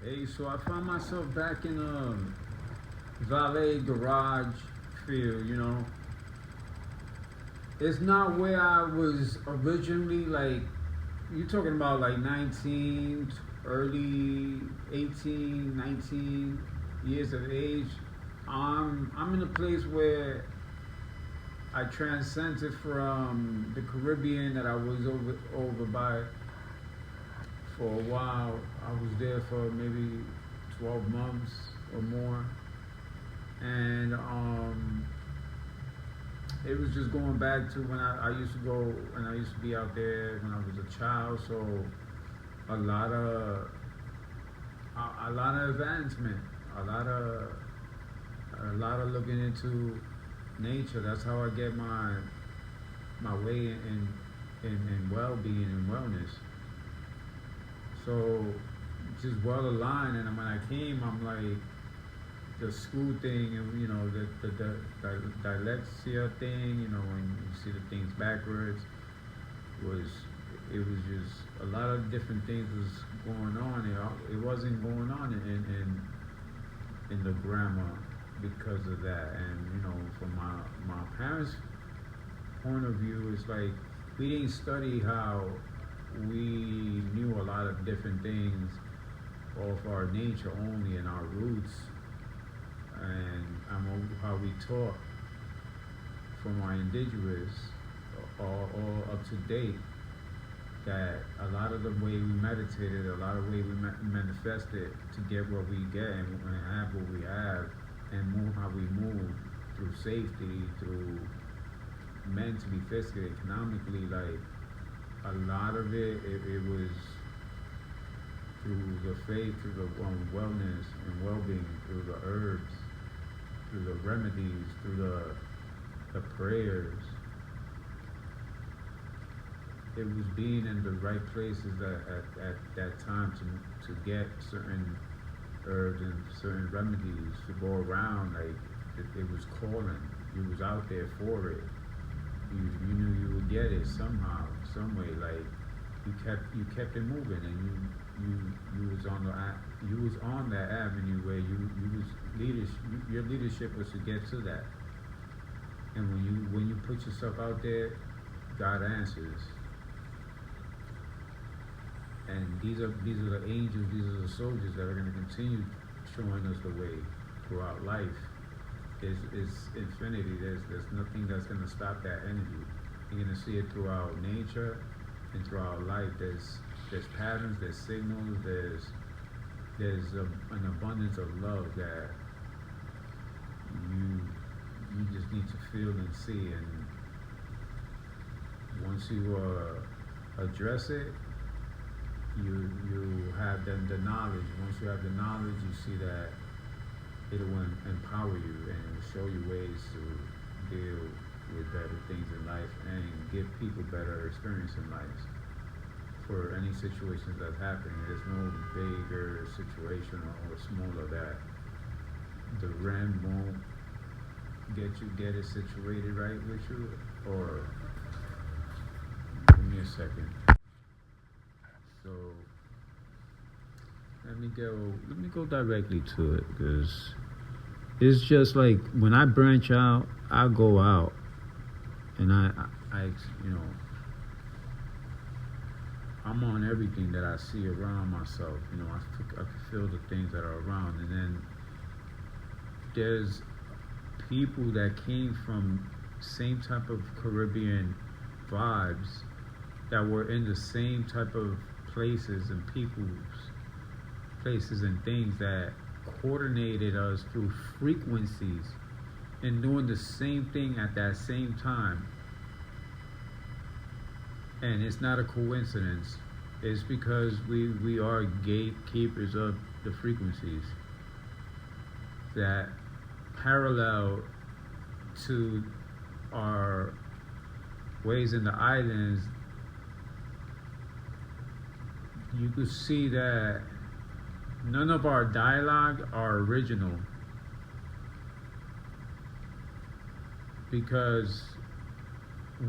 Hey, so I found myself back in a valet garage field. It's not where I was originally. Like, you talking about like 19, early 18, 19 years of age. I'm in a place where I transcended from the Caribbean that I was over by for a while. I was there for maybe 12 months or more, and it was just going back to when I used to go when I used to be out there when I was a child. So a lot of advancement, a lot of looking into nature. That's how I get my way in well being and wellness. So just well aligned. And when I came, I'm like the school thing, and the dyslexia thing. When you see the things backwards, was it was just a lot of different things was going on. It wasn't going on in the grammar because of that. And from my parents' point of view, it's like we didn't study how we knew a lot of different things of our nature only and our roots, and how we taught from our indigenous all up to date, that a lot of the way we meditated, a lot of the way we manifested to get what we get and have what we have, and move how we move through safety, through mentally, physically, economically. Like a lot of it was through the faith, through the wellness and well-being, through the herbs, through the remedies, through the prayers. It was being in the right places at that time to get certain herbs and certain remedies to go around. Like it was calling. You was out there for it. You knew you would get it somehow, some way. Like you kept it moving, and you was on that avenue where you was leadership. Your leadership was to get to that. And when you put yourself out there, God answers. And these are the angels, these are the soldiers that are going to continue showing us the way throughout life. Is infinity. There's nothing that's going to stop that energy. You're going to see it throughout nature and throughout life. There's patterns, there's signals, there's an abundance of love that you just need to feel and see. And once you address it, you have the knowledge. Once you have the knowledge, you see that it will empower you and it will show you ways to deal with better things in life and give people better experience in life for any situations that's happening. There's no bigger situation or smaller that the REM won't get it situated right with you. Or give me a second. So let me go directly to it, because it's just like when I branch out, I go out, and I I'm on everything that I see around myself. I can feel the things that are around, and then there's people that came from same type of Caribbean vibes that were in the same type of places and places and things that coordinated us through frequencies and doing the same thing at that same time. And it's not a coincidence. It's because we are gatekeepers of the frequencies that parallel to our ways in the islands. You could see that none of our dialogue are original, because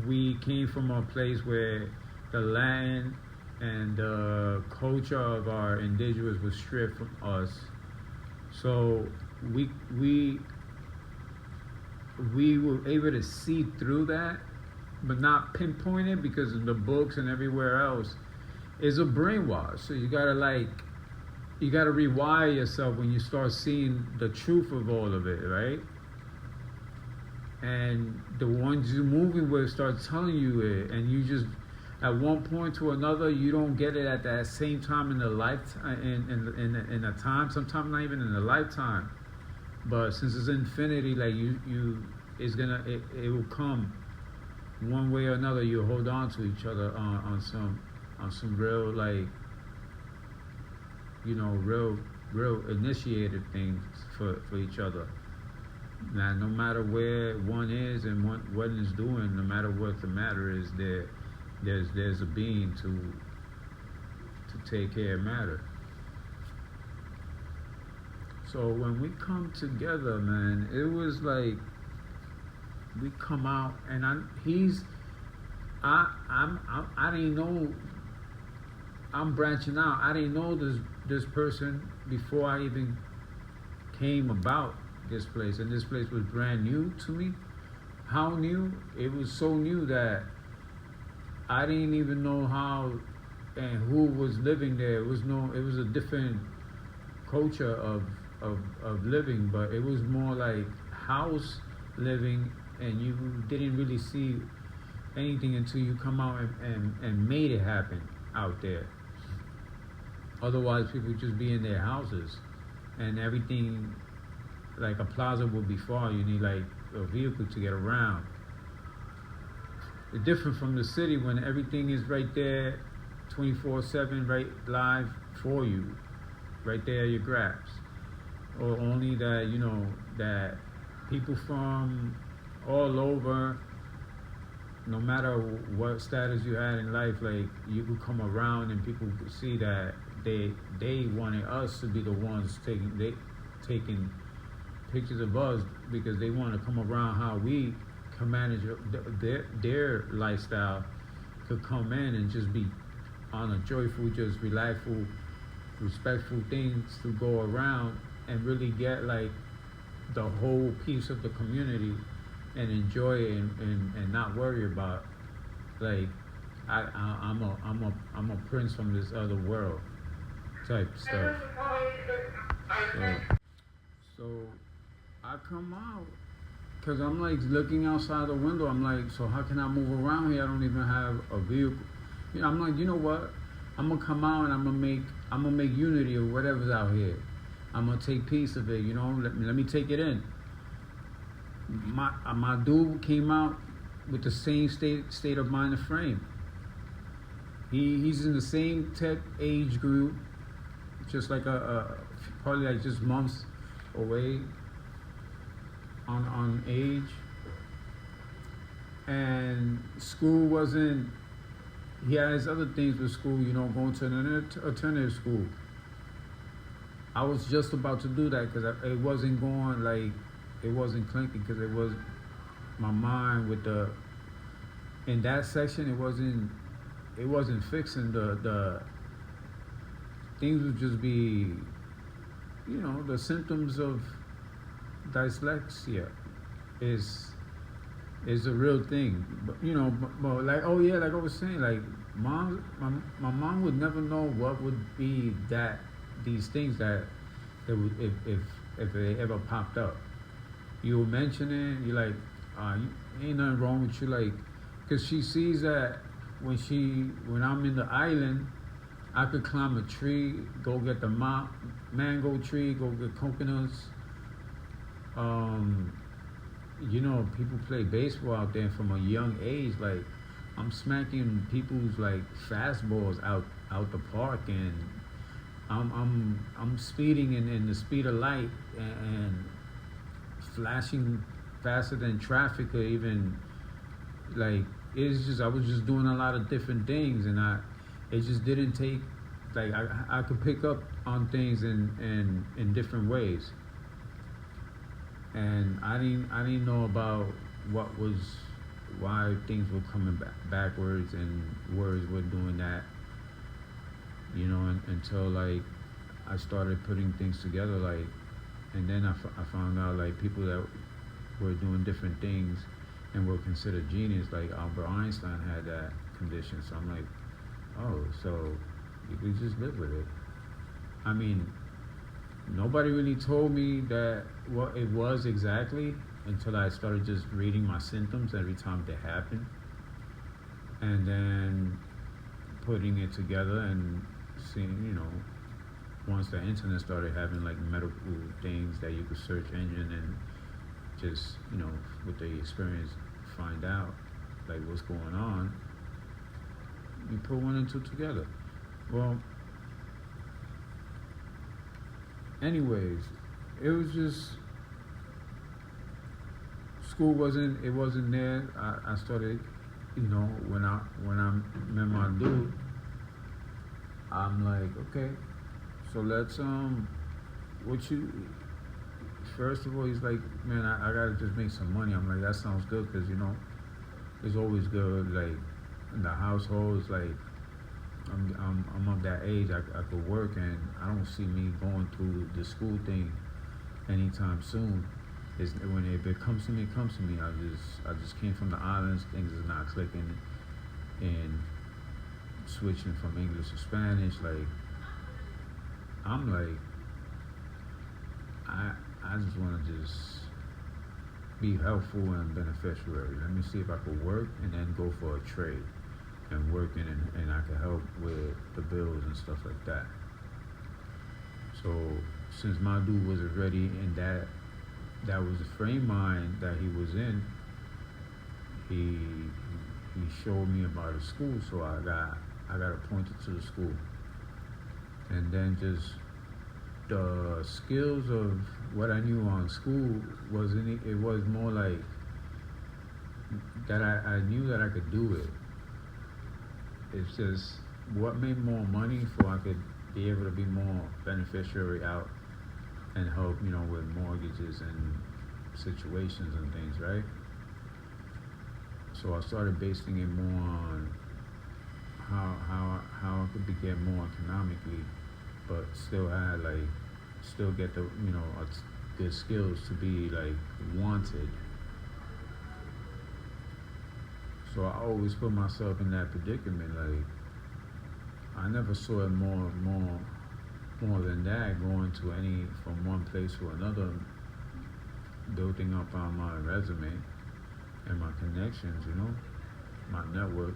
we came from a place where the land and the culture of our individuals was stripped from us. So we we we were able to see through that, but not pinpoint it because in the books and everywhere else is a brainwash. So you gotta rewire yourself when you start seeing the truth of all of it, right? And the ones you're moving with start telling you it, and you just at one point to another you don't get it at that same time in the lifetime in a time, sometimes not even in a lifetime. But since it's infinity, like you it will come one way or another. You hold on to each other on some real, like, real initiated things for each other. Now, no matter where one is and what is doing, no matter what the matter is, there's a being to take care of matter. So when we come together, man, it was like we come out, and I didn't know. I'm branching out. I didn't know this person before I even came about this place, and this place was brand new to me. How new? It was so new that I didn't even know how and who was living there. It was a different culture of living, but it was more like house living, and you didn't really see anything until you come out and made it happen out there. Otherwise, people would just be in their houses, and everything, like a plaza would be far. You need like a vehicle to get around. It's different from the city when everything is right there, 24/7, right live for you, right there at your grasp. Or only that, that people from all over, no matter what status you had in life, like you could come around and people could see that they wanted us to be the ones taking pictures of us, because they want to come around how we can manage their lifestyle, could come in and just be on a joyful, just relaxful, respectful things to go around and really get like the whole piece of the community and enjoy it and not worry about like I'm a prince from this other world type stuff. So I come out because I'm like looking outside the window. I'm like, so how can I move around here? I don't even have a vehicle. I'm like, you know what? I'm gonna come out and I'm gonna make unity or whatever's out here. I'm gonna take piece of it, let me take it in. My dude came out with the same state of mind and frame. He's in the same tech age group, just like probably like just months away on age. And school wasn't. He had his other things with school, going to an alternative school. I was just about to do that because it wasn't going like, it wasn't clinking, because it was my mind with in that section, it wasn't fixing the things would just be, the symptoms of dyslexia is a real thing. But like, oh yeah, like I was saying, like my mom would never know what would be these things that would, if they ever popped up. You were mentioning, you're like, ain't nothing wrong with you, like, because she sees that when I'm in the island, I could climb a tree, go get the mango tree, go get coconuts. People play baseball out there from a young age. Like, I'm smacking people's like fastballs out the park, and I'm speeding in the speed of light and flashing faster than traffic, or even like I was just doing a lot of different things, and it just didn't take, like I could pick up on things in different ways, and I didn't know about why things were coming backwards and words were doing that. until like I started putting things together, like, and then I found out like people that were doing different things and were considered genius, like Albert Einstein had that condition. So I'm like, oh, so you could just live with it. I mean, nobody really told me that what it was exactly until I started just reading my symptoms every time they happened, and then putting it together and seeing, once the internet started having like medical things that you could search engine and just, with the experience, find out like what's going on. You put one and two together. Well, anyways, it was just school wasn't there. I started, when I met my dude, I'm like, okay, so let's what you first of all, he's like, man, I gotta just make some money. I'm like, that sounds good, because it's always good, like in the household. It's like I'm of that age. I could work, and I don't see me going through the school thing anytime soon. When it comes to me, it comes to me. I just came from the islands. Things is not clicking, and switching from English to Spanish. Like, I'm like, I just want to just be helpful and beneficiary. Let me see if I could work and then go for a trade and working, and I could help with the bills and stuff like that. So since my dude was already in that was the frame mind that he was in, he showed me about the school, so I got appointed to the school. And then just the skills of what I knew on school it was more like that I knew that I could do it. It's just what made more money so I could be able to be more beneficiary out and help, with mortgages and situations and things, right? So I started basing it more on how I could get more economically, but still get the good skills to be like wanted. So I always put myself in that predicament. Like, I never saw it more than that, going to from one place to another, building up on my resume and my connections, my network.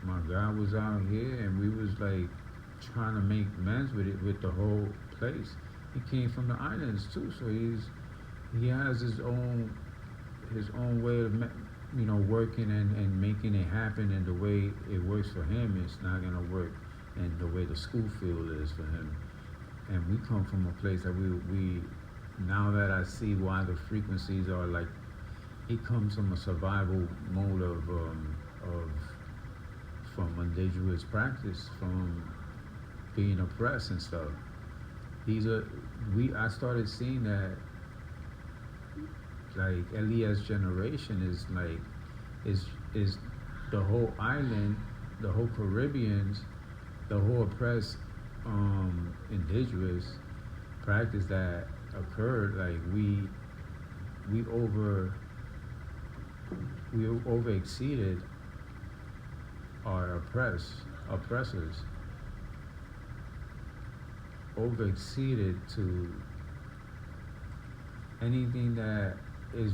My guy was out here, and we was like trying to make amends with the whole place. He came from the islands too, so he has his own way of working and making it happen. And the way it works for him, it's not gonna work in the way the school field is for him. And we come from a place that we now that I see why the frequencies are like, it comes from a survival mode of from indigenous practice, from being oppressed and stuff. I started seeing that, like, Elias generation is the whole island, the whole Caribbeans, the whole oppressed indigenous practice that occurred. Like, we over exceeded our oppressors, over exceeded to anything that is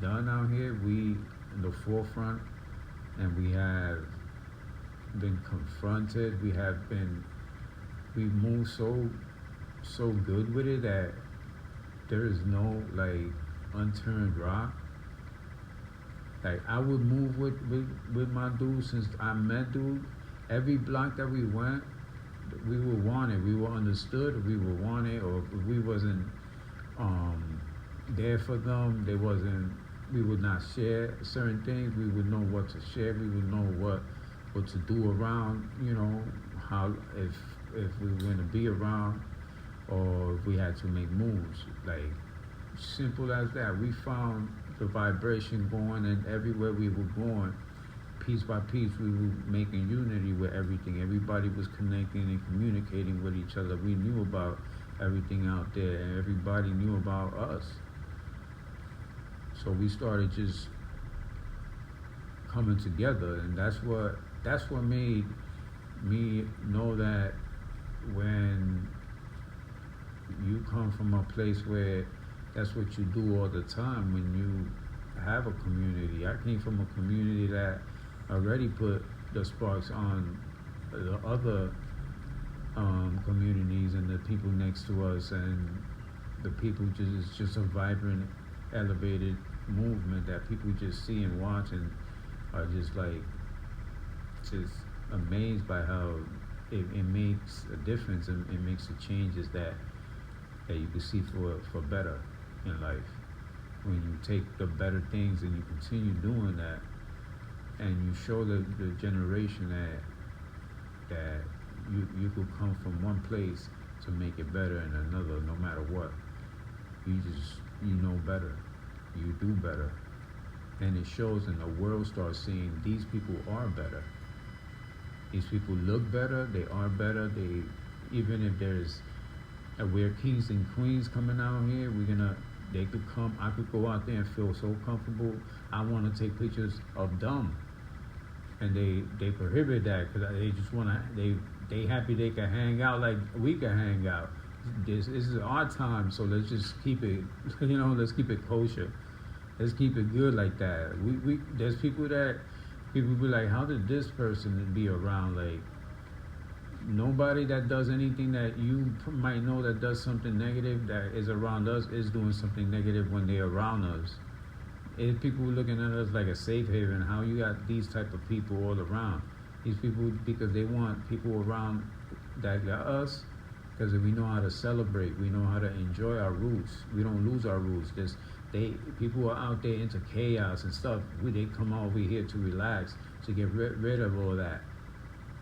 done out here. We in the forefront, and we have been confronted. We move so good with it that there is no like unturned rock. Like, I would move with my dude since I met dude. Every block that we went, we were wanted. We were understood. We were wanted, or if we wasn't there for them, we would not share certain things. We would know what to share. We would know what to do around, how, if we were going to be around, or if we had to make moves. Like, simple as that. We found the vibration going, and everywhere we were going, piece by piece, we were making unity with everything. Everybody was connecting and communicating with each other. We knew about everything out there, and everybody knew about us. So we started just coming together, and that's what made me know that when you come from a place where that's what you do all the time, when you have a community. I came from a community that already put the sparks on the other communities and the people next to us, and the people just a vibrant, elevated movement that people just see and watch and are just like just amazed by how it makes a difference, and it makes the changes that you can see for better in life. When you take the better things and you continue doing that, and you show the generation that you could come from one place to make it better in another, no matter what. You know better, you do better, and it shows, and the world starts seeing these people are better. These people look better, they are better. Even if we're kings and queens coming out here, they could come. I could go out there and feel so comfortable. I want to take pictures of them, and they prohibit that because they just want to. They happy they can hang out like we can hang out. This is our time, so let's just keep it. Let's keep it kosher. Let's keep it good like that. There's people be like, how did this person be around? Like, nobody that does anything that you might know that does something negative that is around us is doing something negative when they're around us. If people looking at us like a safe haven, how you got these type of people all around? These people, because they want people around that got us, because we know how to celebrate, we know how to enjoy our roots. We don't lose our roots. People are out there into chaos and stuff. They come over here to relax, to get rid of all that.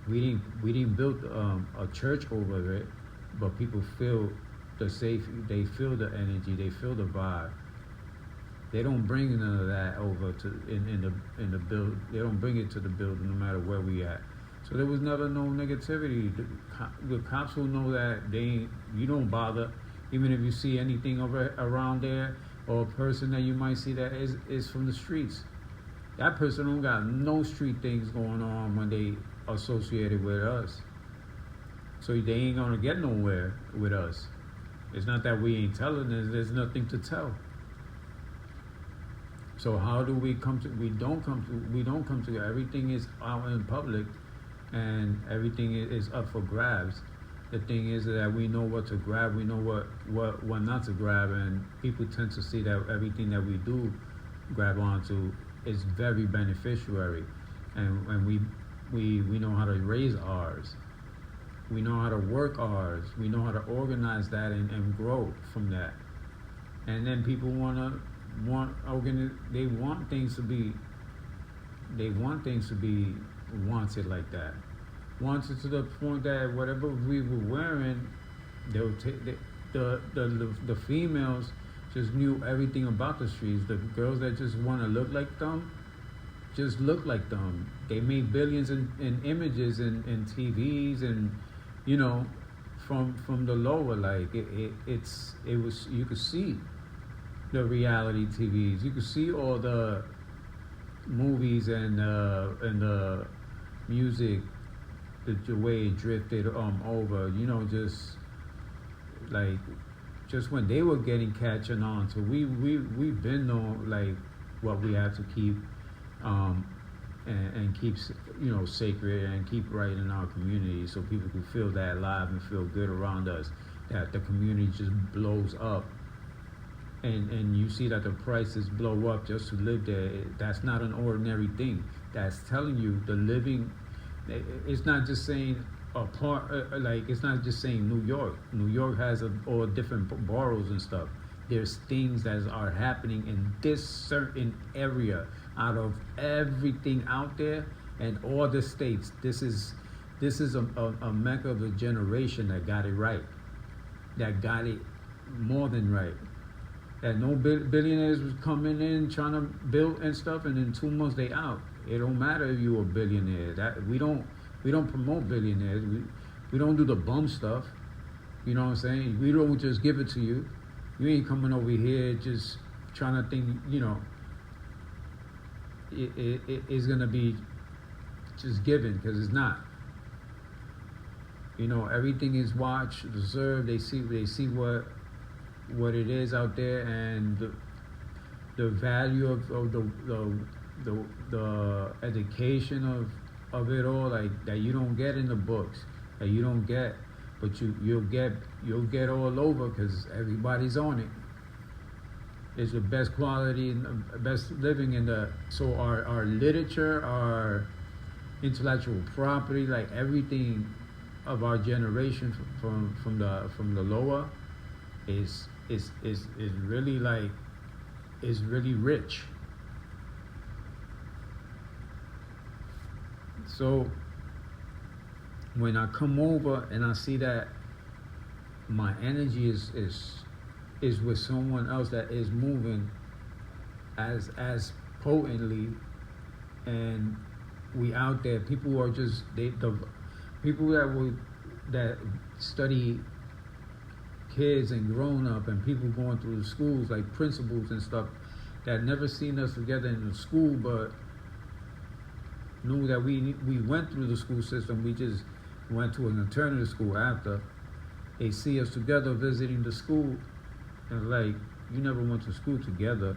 We didn't build a church over it, but people feel the safe. They feel the energy. They feel the vibe. They don't bring none of that over in the build. They don't bring it to the building, no matter where we at. So there was never no negativity. The cops will know that you don't bother, even if you see anything around there, or a person that you might see that is from the streets. That person don't got no street things going on when they associated with us. So they ain't gonna get nowhere with us. It's not that we ain't telling them, there's nothing to tell. So how do we come to, we don't come to, everything is out in public and everything is up for grabs. The thing is that we know what to grab, we know what not to grab, and people tend to see that everything that we do grab onto is very beneficiary, and we know how to raise ours, we know how to work ours, we know how to organize that and grow from that. And then people they want things to be wanted like that. Wanted to the point that whatever we were wearing, they'll take the females just knew everything about the streets. The girls that just want to look like them, just look like them. They made billions in images and TVs, and from the lower, like it was, you could see the reality TVs, you could see all the movies and the music, the way it drifted over, just when they were catching on. So we've been know like what we have to keep and keep sacred, and keep right in our community, so people can feel that alive and feel good around us, that the community just blows up, and you see that the prices blow up just to live there. That's not an ordinary thing. That's telling you the living. It's not just saying it's not just saying New York. New York has all different boroughs and stuff. There's things that are happening in this certain area out of everything out there, and all the states. This is a mecca of a generation that got it right, that got it more than right. That no billionaires was coming in trying to build and stuff, and in 2 months they out. It don't matter if you're a billionaire. That we don't promote billionaires. We don't do the bum stuff. You know what I'm saying? We don't just give it to you. You ain't coming over here just trying to think. You know, it's gonna be just given, because it's not. You know, everything is watched, observed. They see what it is out there, and the value of the education of it all, like that you don't get in the books, that you don't get, but you'll get all over, because everybody's on it. It's the best quality and the best living in the. So our literature, our intellectual property, like everything of our generation from the lower is really like is really rich. So when I come over and I see that my energy is with someone else that is moving as potently, and we out there, people are just the people that study kids and grown up, and people going through the schools, like principals and stuff, that never seen us together in the school, but knew that we went through the school system. We just went to an alternative school after. They see us together visiting the school, and like, you never went to school together,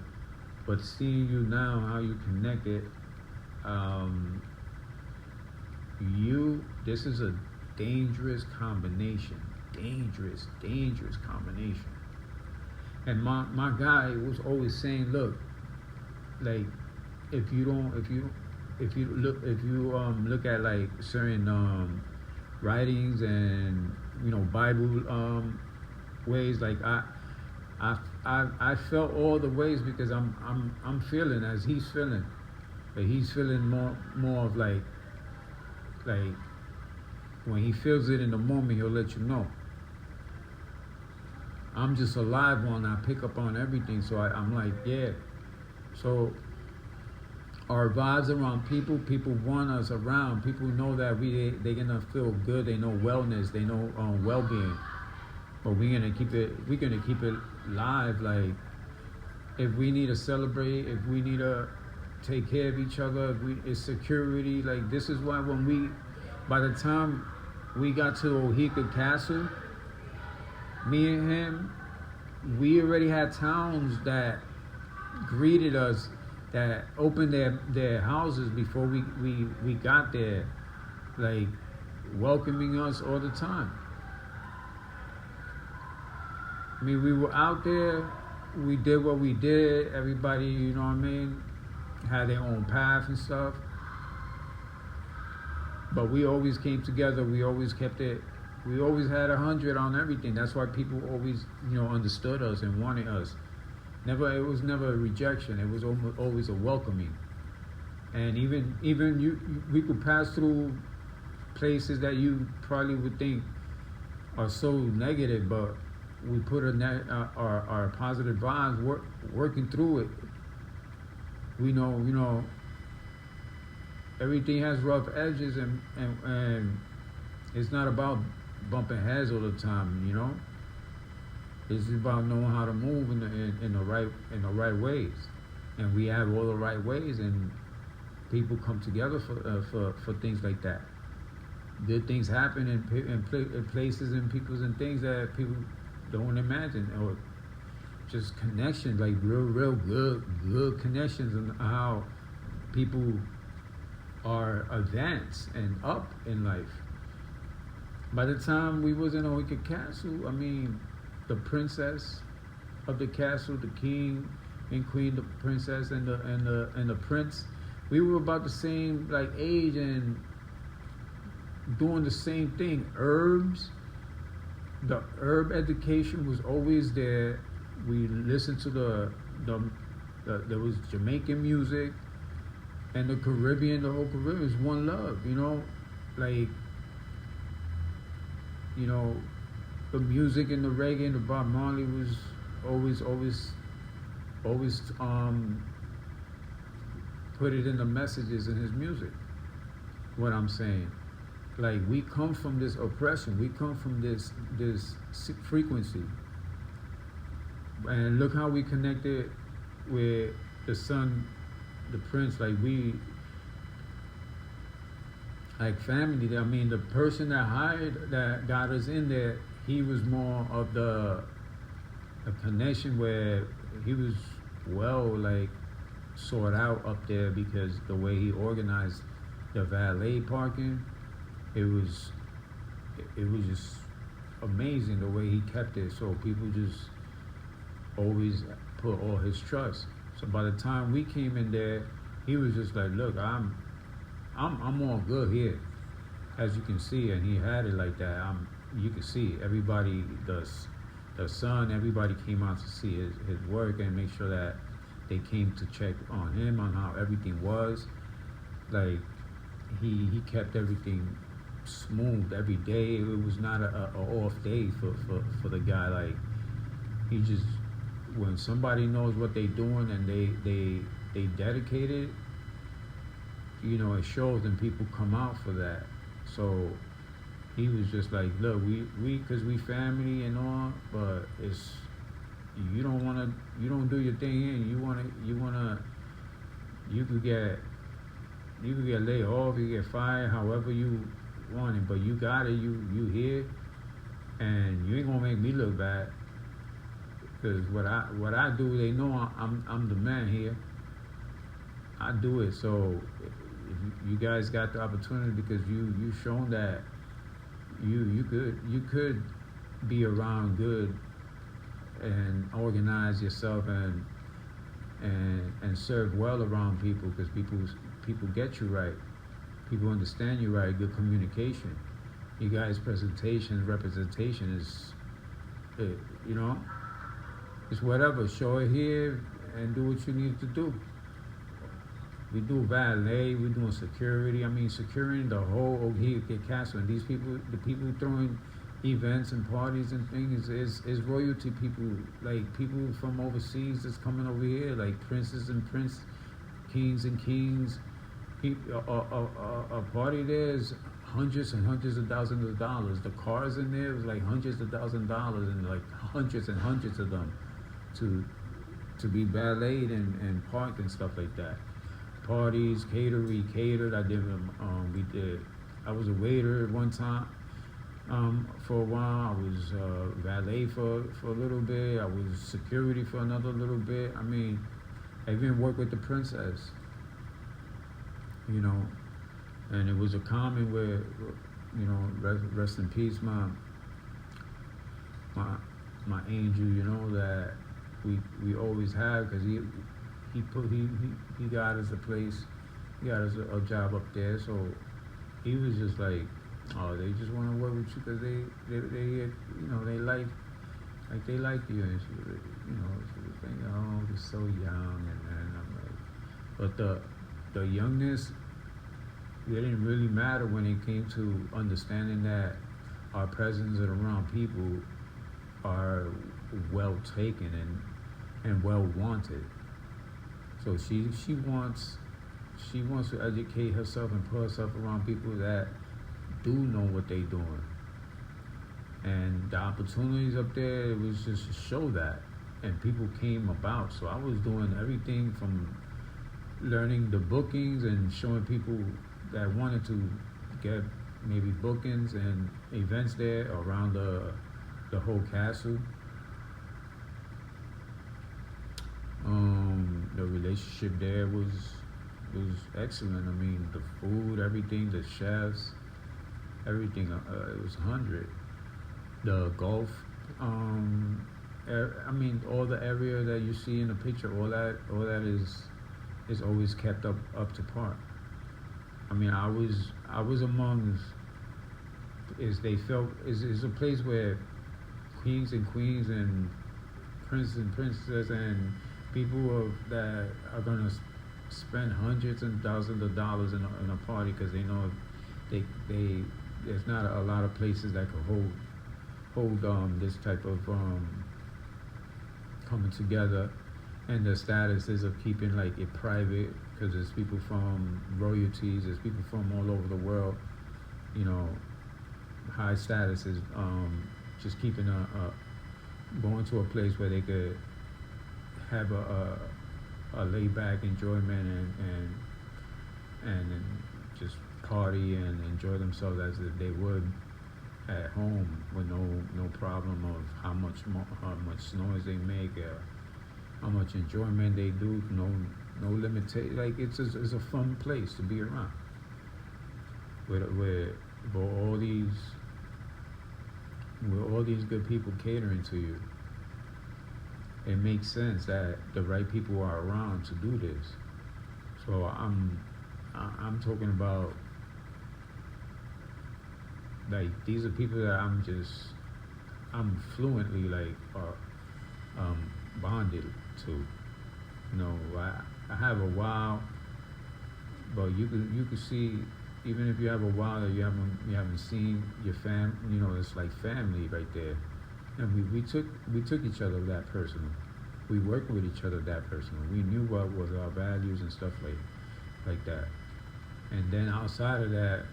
but seeing you now, how you connected, this is a dangerous combination. Dangerous combination. And my guy was always saying, look, like, if you look at like certain writings and, you know, Bible ways, like I felt all the ways, because I'm feeling as he's feeling, but he's feeling more of like when he feels it in the moment, he'll let you know. I'm just a live one. I pick up on everything, so I'm like, yeah. So our vibes around people want us around. People know that they're gonna feel good. They know wellness. They know well-being. But we're gonna keep it live. Like, if we need to celebrate, if we need to take care of each other, it's security. Like, this is why by the time we got to Oheka Castle, me and him, we already had towns that greeted us, that opened their houses before we got there, like welcoming us all the time. I mean, we were out there, we did what we did, everybody, you know what I mean, had their own path and stuff. But we always came together, we always kept it, we always had 100 on everything. That's why people always, you know, understood us and wanted us. It was never a rejection, it was always a welcoming. And even we could pass through places that you probably would think are so negative, but we put our positive vibes working through it. We know, everything has rough edges, and it's not about bumping heads all the time, you know. It's about knowing how to move in the right ways, and we have all the right ways, and people come together for things like that. Good things happen in places and peoples and things that people don't imagine, or just connections, like real good connections, and how people are advanced and up in life. By the time we was in Oheka Castle, I mean, the princess of the castle, the king and queen, the princess and the prince, we were about the same like age and doing the same thing. The herb education was always there. We listened to there was Jamaican music, and the Caribbean, the whole Caribbean is one love, you know, like, you know, the music and the reggae and the Bob Marley was always put it in the messages in his music. What I'm saying, like we come from this oppression, we come from this frequency, and look how we connected with the son, the prince. Like family. I mean, the person that got us in there, he was more of a connection where he was well, like, sought out up there because the way he organized the valet parking, it was just amazing the way he kept it. So people just always put all his trust. So by the time we came in there, he was just like, look, I'm all good here, as you can see, and he had it like that. You can see everybody, the son, everybody came out to see his work and make sure that they came to check on him on how everything was. Like he kept everything smooth every day. It was not a off day for the guy. Like he just, when somebody knows what they doing and they dedicated, you know, it shows and people come out for that. So he was just like, look, we cause we family and all, but it's, you don't do your thing here, and you could get laid off, you get fired, however you want it, but you got it, you here, and you ain't gonna make me look bad, cause what I do, they know I'm the man here. I do it. So if you guys got the opportunity, because you shown that you could be around good and organize yourself and serve well around people, because people get you right, people understand you right, good communication. You guys' representation is, you know, it's whatever. Show it here and do what you need to do. We do valet, we doing security. I mean, securing the whole Oheka castle. And these people, the people throwing events and parties and things, is royalty people, like people from overseas that's coming over here, like princes and kings and kings. A party there is hundreds and hundreds of thousands of dollars. The cars in there was like hundreds of thousands of dollars, and like hundreds and hundreds of them to be valeted and parked and stuff like that. Parties, catered. I was a waiter at one time. For a while, I was valet for a little bit. I was security for another little bit. I mean, I even worked with the princess, you know, and it was a common where, you know, rest in peace, my angel, you know, that we always have, because he got us a place, he got us a job up there. So he was just like, oh, they just want to work with you because they you know, they like you, and she was, you know, she was thinking, oh, you're so young, and I'm like, but the youngness, it didn't really matter when it came to understanding that our presence around people are well taken and well wanted. So she wants to educate herself and put herself around people that do know what they're doing. And the opportunities up there, it was just to show that. And people came about. So I was doing everything from learning the bookings and showing people that wanted to get maybe bookings and events there around the whole castle. The relationship there was excellent. I mean, the food, everything, the chefs, everything. It was 100. The golf, I mean, all the area that you see in the picture, all that is always kept up to par. I mean, I was among, they felt is a place where kings and queens and princes and princesses and people that are gonna spend hundreds and thousands of dollars in a party, because they know there's not a lot of places that can hold this type of coming together and the statuses of keeping like it private, because there's people from royalties, there's people from all over the world, you know, high statuses, just keeping going to a place where they could have a laid back enjoyment and just party and enjoy themselves as if they would at home, with no problem of how much noise they make, how much enjoyment they do, no limitation. Like it's a fun place to be around. With all these good people catering to you, it makes sense that the right people are around to do this. So I'm talking about, like, these are people that I'm fluently like bonded to. You know, I have a while, but you could see, even if you have a while that you haven't seen your you know, it's like family right there. And we took each other that personal. We worked with each other that personal. We knew what was our values and stuff like that. And then outside of that,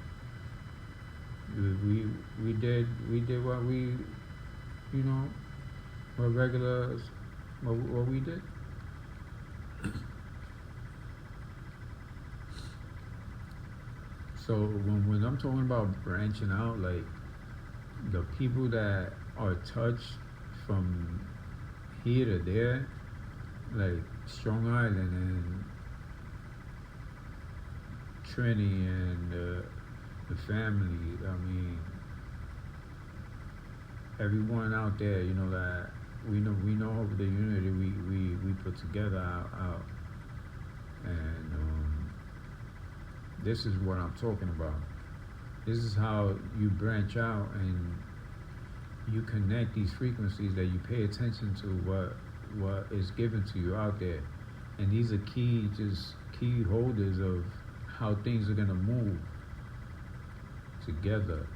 we did what we, you know, what regulars, what we did. So when I'm talking about branching out, like, the people that are touched from here to there, like Strong Island and Trini and the family. I mean, everyone out there, you know, that we know of the unity we put together out. And this is what I'm talking about. This is how you branch out and you connect these frequencies, that you pay attention to what is given to you out there. And these are key holders of how things are gonna move together.